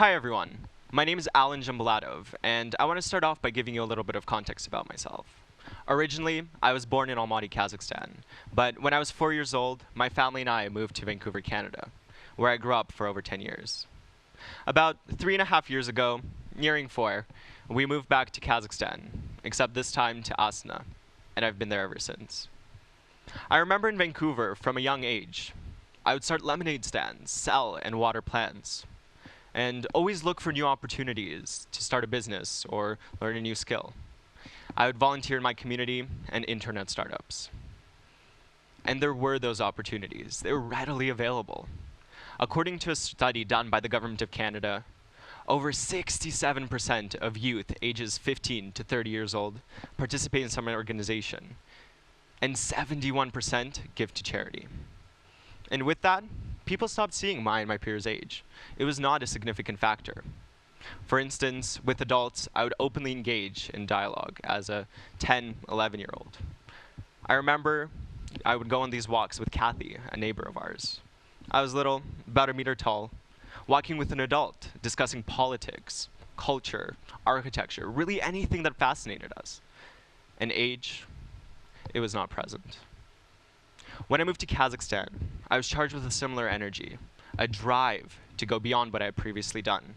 Hi everyone, my name is Jambulatov, and I want to start off by giving you a little bit of context about myself. Originally, I was born in Almaty, Kazakhstan, but when I was 4 years old, my family and I moved to Vancouver, Canada, where I grew up for over 10 years. About 3.5 years ago, nearing 4, we moved back to Kazakhstan, except this time to Astana, and I've been there ever since. I remember in Vancouver from a young age, I would start lemonade stands, sell and water plants, and always look for new opportunities to start a business or learn a new skill. I would volunteer in my community and internet startups. And there were those opportunities. They were readily available. According to a study done by the Government of Canada, over 67% of youth ages 15 to 30 years old participate in some organization, and 71% give to charity. And with that, people stopped seeing my and my peers' age. It was not a significant factor. For instance, with adults, I would openly engage in dialogue as a 10, 11-year-old. I remember I would go on these walks with Kathy, a neighbor of ours. I was little, about a meter tall, walking with an adult, discussing politics, culture, architecture, really anything that fascinated us. And age, it was not present. When I moved to Kazakhstan, I was charged with a similar energy, a drive to go beyond what I had previously done.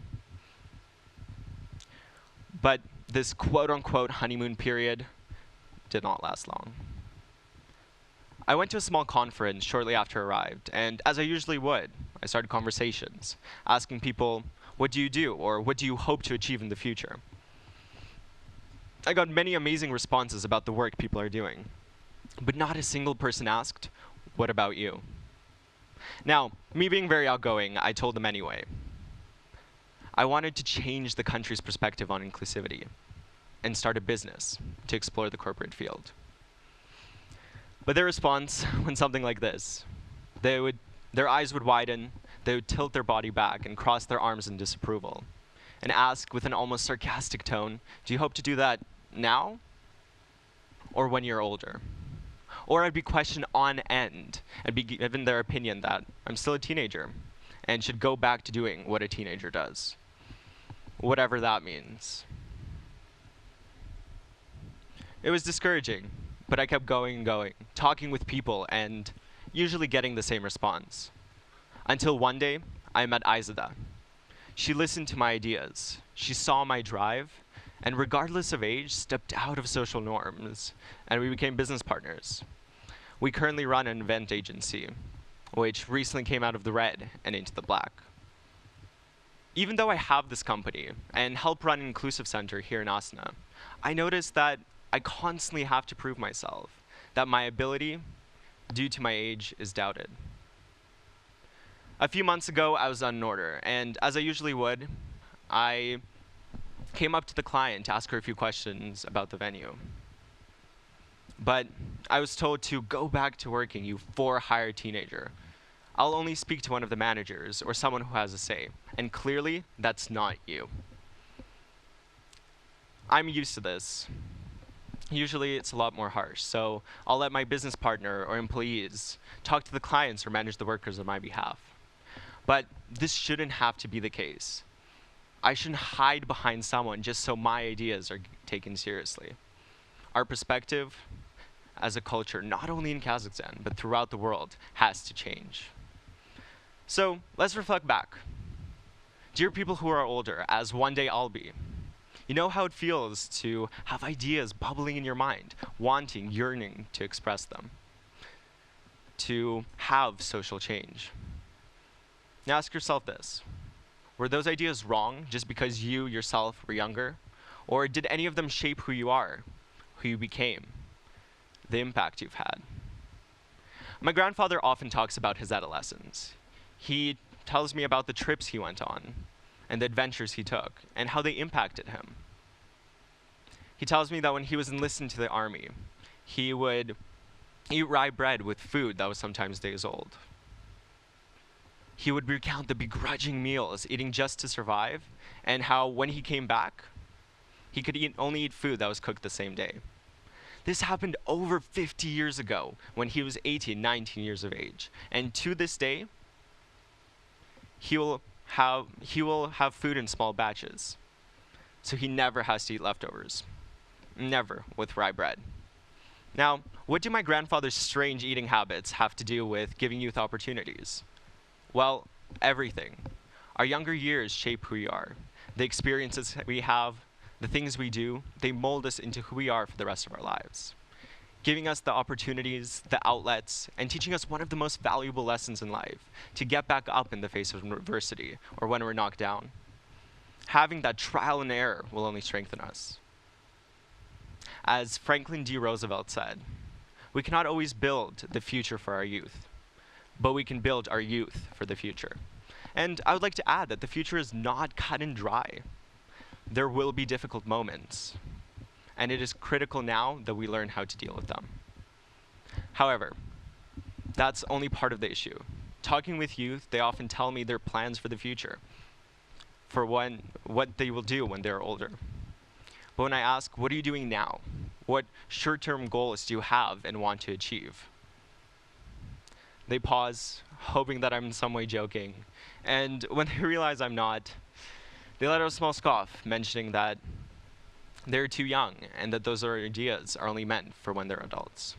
But this quote-unquote honeymoon period did not last long. I went to a small conference shortly after I arrived, and as I usually would, I started conversations, asking people, what do you do, or what do you hope to achieve in the future? I got many amazing responses about the work people are doing, but not a single person asked, what about you? Now, me being very outgoing, I told them anyway. I wanted to change the country's perspective on inclusivity and start a business to explore the corporate field. But their response went something like this. Their eyes would widen, they would tilt their body back and cross their arms in disapproval, and ask with an almost sarcastic tone, do you hope to do that now or when you're older? Or I'd be questioned on end and be given their opinion that I'm still a teenager and should go back to doing what a teenager does, whatever that means. It was discouraging, but I kept going and going, talking with people and usually getting the same response. Until one day, I met Izada. She listened to my ideas, she saw my drive, and regardless of age, stepped out of social norms, and we became business partners. We currently run an event agency, which recently came out of the red and into the black. Even though I have this company and help run an inclusive center here in Astana, I noticed that I constantly have to prove myself, that my ability, due to my age, is doubted. A few months ago, I was on an order, and as I usually would, I came up to the client to ask her a few questions about the venue. But I was told to go back to working, you for-hire teenager. I'll only speak to one of the managers or someone who has a say, and clearly, that's not you. I'm used to this. Usually, it's a lot more harsh, so I'll let my business partner or employees talk to the clients or manage the workers on my behalf. But this shouldn't have to be the case. I shouldn't hide behind someone just so my ideas are taken seriously. Our perspective as a culture, not only in Kazakhstan, but throughout the world, has to change. So let's reflect back. Dear people who are older, as one day I'll be, you know how it feels to have ideas bubbling in your mind, wanting, yearning to express them, to have social change. Now ask yourself this. Were those ideas wrong just because you yourself were younger? Or did any of them shape who you are, who you became, the impact you've had? My grandfather often talks about his adolescence. He tells me about the trips he went on, and the adventures he took, and how they impacted him. He tells me that when he was enlisted to the army, he would eat rye bread with food that was sometimes days old. He would recount the begrudging meals, eating just to survive, and how when he came back, he could only eat food that was cooked the same day. This happened over 50 years ago when he was 18, 19 years of age. And to this day, he will how he will have food in small batches, so he never has to eat leftovers. Never with rye bread. Now, what do my grandfather's strange eating habits have to do with giving youth opportunities? Well, everything. Our younger years shape who we are. The experiences we have, the things we do, they mold us into who we are for the rest of our lives, giving us the opportunities, the outlets, and teaching us one of the most valuable lessons in life, to get back up in the face of adversity or when we're knocked down. Having that trial and error will only strengthen us. As Franklin D. Roosevelt said, we cannot always build the future for our youth, but we can build our youth for the future. And I would like to add that the future is not cut and dry. There will be difficult moments, and it is critical now that we learn how to deal with them. However, that's only part of the issue. Talking with youth, they often tell me their plans for the future, for what they will do when they're older. But when I ask, what are you doing now? What short-term goals do you have and want to achieve? They pause, hoping that I'm in some way joking. And when they realize I'm not, they let out a small scoff, mentioning that they're too young and that those ideas are only meant for when they're adults.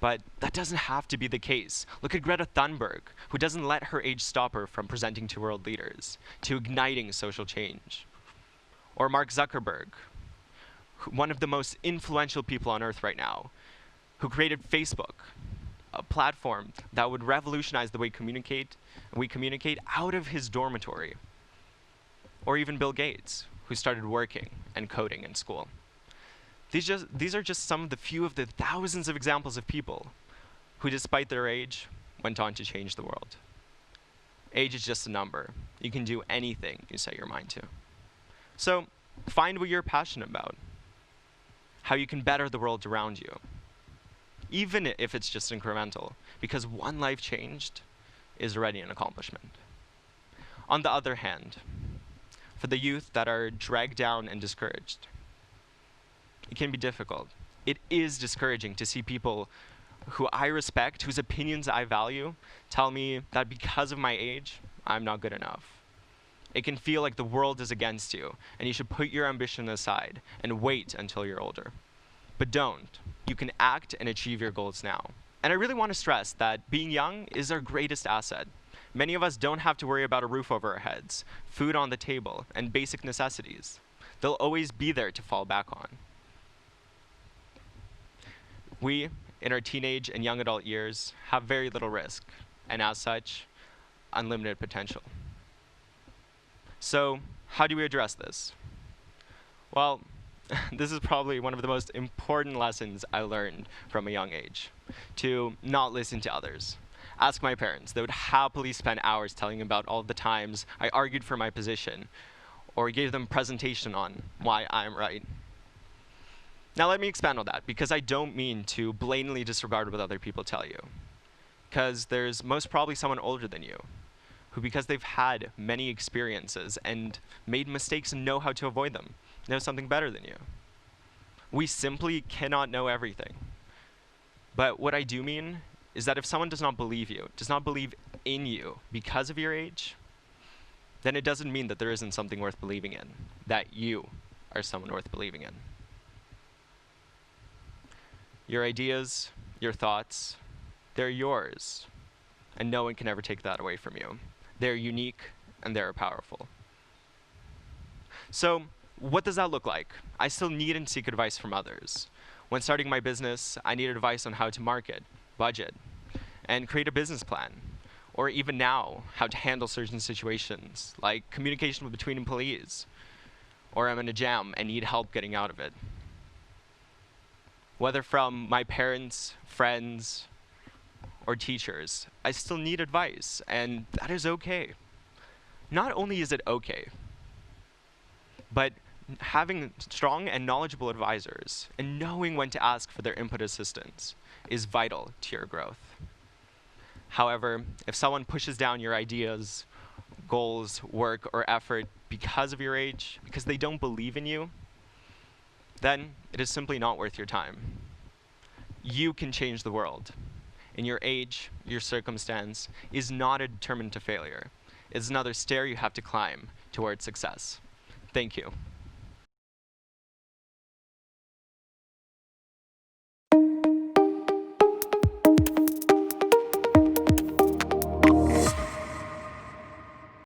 But that doesn't have to be the case. Look at Greta Thunberg, who doesn't let her age stop her from presenting to world leaders, to igniting social change. Or Mark Zuckerberg, one of the most influential people on earth right now, who created Facebook, a platform that would revolutionize the way we communicate out of his dormitory. Or even Bill Gates, who started working and coding in school. These are just some of the few of the thousands of examples of people who, despite their age, went on to change the world. Age is just a number. You can do anything you set your mind to. So find what you're passionate about, how you can better the world around you, even if it's just incremental, because one life changed is already an accomplishment. On the other hand, for the youth that are dragged down and discouraged, it can be difficult. It is discouraging to see people who I respect, whose opinions I value, tell me that because of my age, I'm not good enough. It can feel like the world is against you, and you should put your ambition aside and wait until you're older. But don't. You can act and achieve your goals now. And I really want to stress that being young is our greatest asset. Many of us don't have to worry about a roof over our heads, food on the table, and basic necessities. They'll always be there to fall back on. We, in our teenage and young adult years, have very little risk, and as such, unlimited potential. So, how do we address this? Well, this is probably one of the most important lessons I learned from a young age, to not listen to others. Ask my parents. They would happily spend hours telling about all the times I argued for my position, or gave them presentation on why I'm right. Now let me expand on that, because I don't mean to blatantly disregard what other people tell you. Because there's most probably someone older than you, who, because they've had many experiences and made mistakes and know how to avoid them, know something better than you. We simply cannot know everything. But what I do mean is that if someone does not believe you, does not believe in you because of your age, then it doesn't mean that there isn't something worth believing in, that you are someone worth believing in. Your ideas, your thoughts, they're yours, and no one can ever take that away from you. They're unique, and they're powerful. So, what does that look like? I still need and seek advice from others. When starting my business, I need advice on how to market, budget, and create a business plan. Or even now, how to handle certain situations, like communication between employees. Or I'm in a jam and need help getting out of it. Whether from my parents, friends, or teachers, I still need advice, and that is okay. Not only is it okay, but having strong and knowledgeable advisors and knowing when to ask for their input assistance is vital to your growth. However, if someone pushes down your ideas, goals, work, or effort because of your age, because they don't believe in you, then it is simply not worth your time. You can change the world. And your age, your circumstance, is not a determinant to failure. is another stair you have to climb towards success. Thank you.